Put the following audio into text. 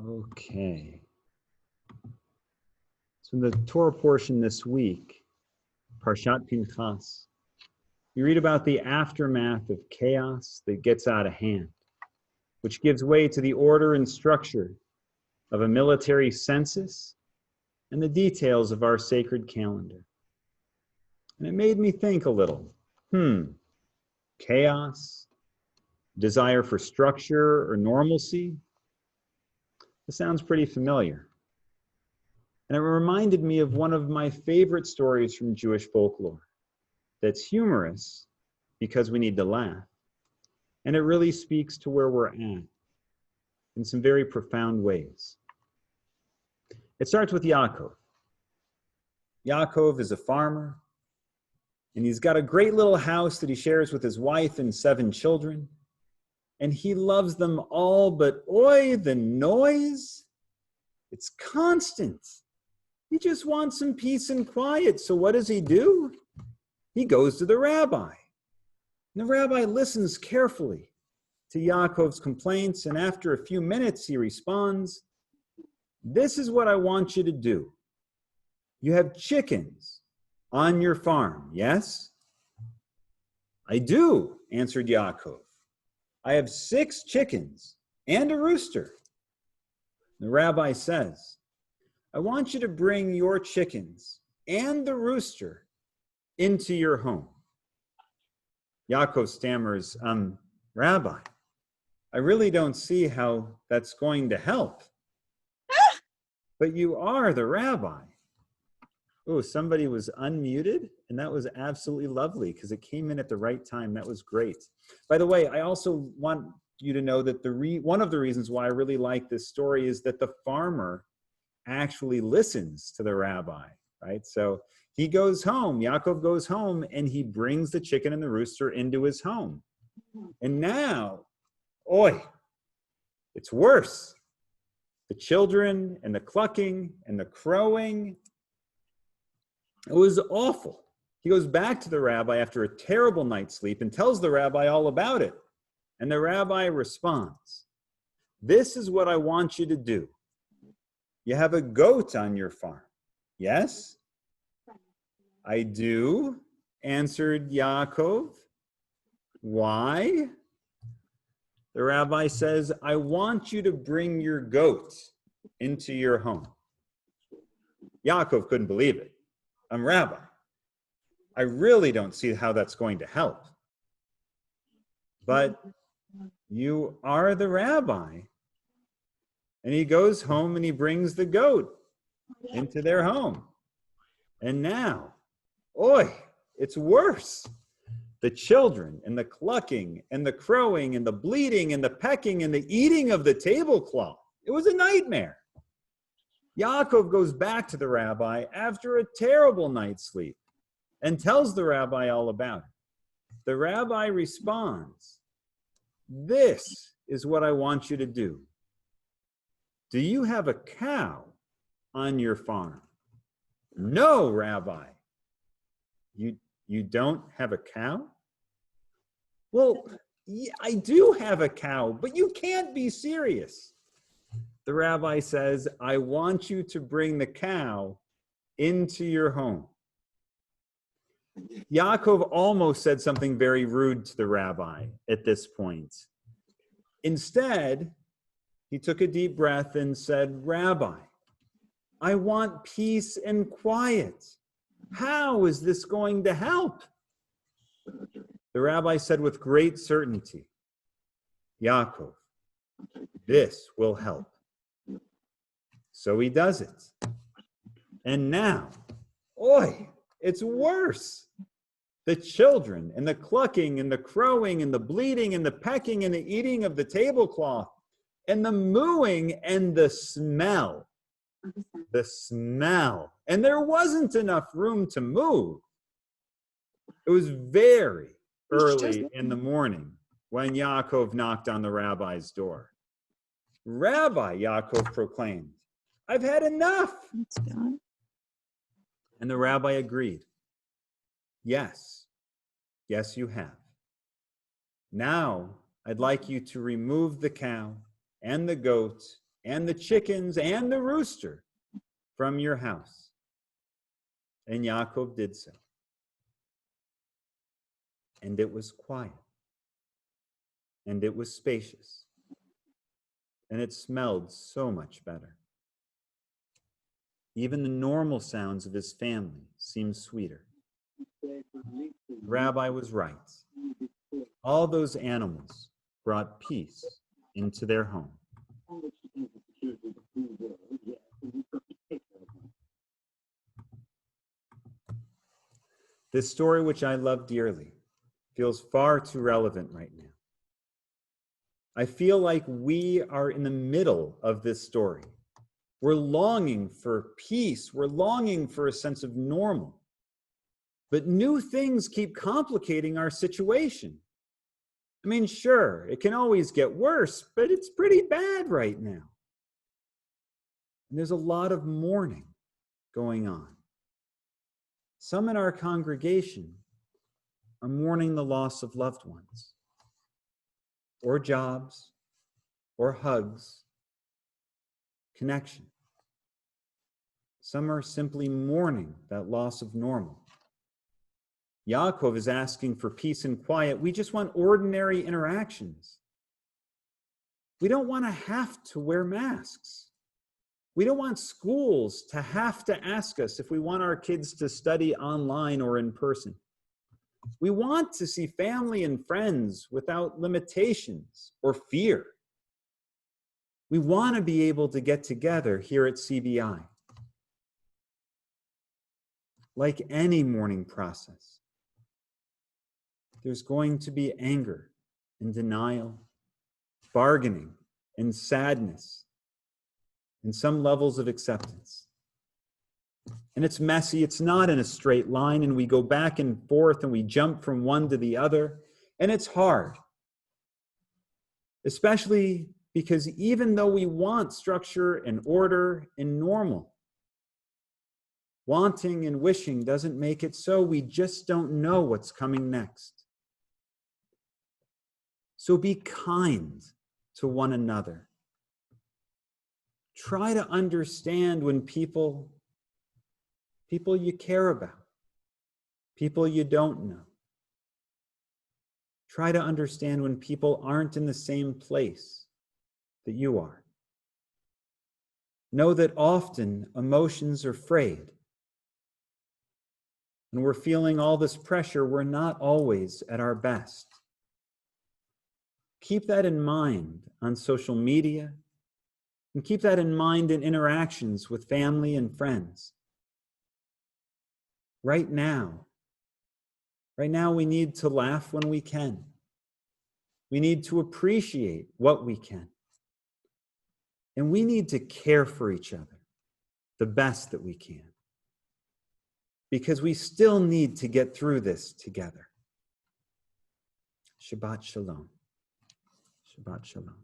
Okay. So in the Torah portion this week, Parshat Pinchas, you read about the aftermath of chaos that gets out of hand, which gives way to the order and structure of a military census and the details of our sacred calendar. And it made me think a little. Chaos, desire for structure or normalcy. This sounds pretty familiar. And it reminded me of one of my favorite stories from Jewish folklore that's humorous because we need to laugh. And it really speaks to where we're at in some very profound ways. It starts with Yaakov. Yaakov is a farmer, and he's got a great little house that he shares with his wife and 7 children. And he loves them all, but oi, the noise, it's constant. He just wants some peace and quiet. So what does he do? He goes to the rabbi. And the rabbi listens carefully to Yaakov's complaints, and after a few minutes, he responds, "This is what I want you to do. You have chickens on your farm, yes?" "I do," answered Yaakov. "I have 6 chickens and a rooster." The rabbi says, "I want you to bring your chickens and the rooster into your home." Yaakov stammers, "Rabbi, I really don't see how that's going to help." "But you are the rabbi." Oh, somebody was unmuted, and that was absolutely lovely because it came in at the right time. That was great. By the way, I also want you to know that one of the reasons why I really like this story is that the farmer actually listens to the rabbi, right? So he goes home, Yaakov goes home, and he brings the chicken and the rooster into his home. And now, it's worse. The children and the clucking and the crowing, it was awful. He goes back to the rabbi after a terrible night's sleep and tells the rabbi all about it. And the rabbi responds, "This is what I want you to do. You have a goat on your farm, yes?" "I do," answered Yaakov. "Why?" The rabbi says, "I want you to bring your goat into your home." Yaakov couldn't believe it. "Rabbi, I really don't see how that's going to help." "But you are the rabbi." And he goes home and he brings the goat into their home. And now, it's worse. The children and the clucking and the crowing and the bleating and the pecking and the eating of the tablecloth. It was a nightmare. Yaakov goes back to the rabbi after a terrible night's sleep and tells the rabbi all about it. The rabbi responds, "This is what I want you to do. Do you have a cow on your farm?" "No, Rabbi." You don't have a cow?" "Well, yeah, I do have a cow, but you can't be serious." The rabbi says, "I want you to bring the cow into your home." Yaakov almost said something very rude to the rabbi at this point. Instead, he took a deep breath and said, "Rabbi, I want peace and quiet. How is this going to help?" The rabbi said with great certainty, "Yaakov, this will help." So he does it. And now, it's worse. The children and the clucking and the crowing and the bleating and the pecking and the eating of the tablecloth and the mooing and the smell. The smell. And there wasn't enough room to move. It was very early in the morning when Yaakov knocked on the rabbi's door. "Rabbi," Yaakov proclaimed, "I've had enough." And the rabbi agreed. Yes, you have. Now, I'd like you to remove the cow and the goat and the chickens and the rooster from your house. And Yaakov did so. And it was quiet. And it was spacious. And it smelled so much better. Even the normal sounds of his family seemed sweeter. Rabbi was right. All those animals brought peace into their home. This story, which I love dearly, feels far too relevant right now. I feel like we are in the middle of this story. We're longing for peace. We're longing for a sense of normal. But new things keep complicating our situation. I mean, sure, it can always get worse, but it's pretty bad right now. And there's a lot of mourning going on. Some in our congregation are mourning the loss of loved ones, or jobs, or hugs, connection. Some are simply mourning that loss of normal. Yaakov is asking for peace and quiet. We just want ordinary interactions. We don't want to have to wear masks. We don't want schools to have to ask us if we want our kids to study online or in person. We want to see family and friends without limitations or fear. We want to be able to get together here at CVI. Like any mourning process, there's going to be anger and denial, bargaining and sadness, and some levels of acceptance. And it's messy, it's not in a straight line, and we go back and forth and we jump from one to the other, and it's hard. Especially because even though we want structure and order and normal, wanting and wishing doesn't make it so. We just don't know what's coming next. So be kind to one another. Try to understand when people you care about, people you don't know. Try to understand when people aren't in the same place that you are. Know that often emotions are frayed. When we're feeling all this pressure, we're not always at our best. Keep that in mind on social media, and keep that in mind in interactions with family and friends. Right now, we need to laugh when we can. We need to appreciate what we can. And we need to care for each other the best that we can. Because we still need to get through this together. Shabbat Shalom. Shabbat Shalom.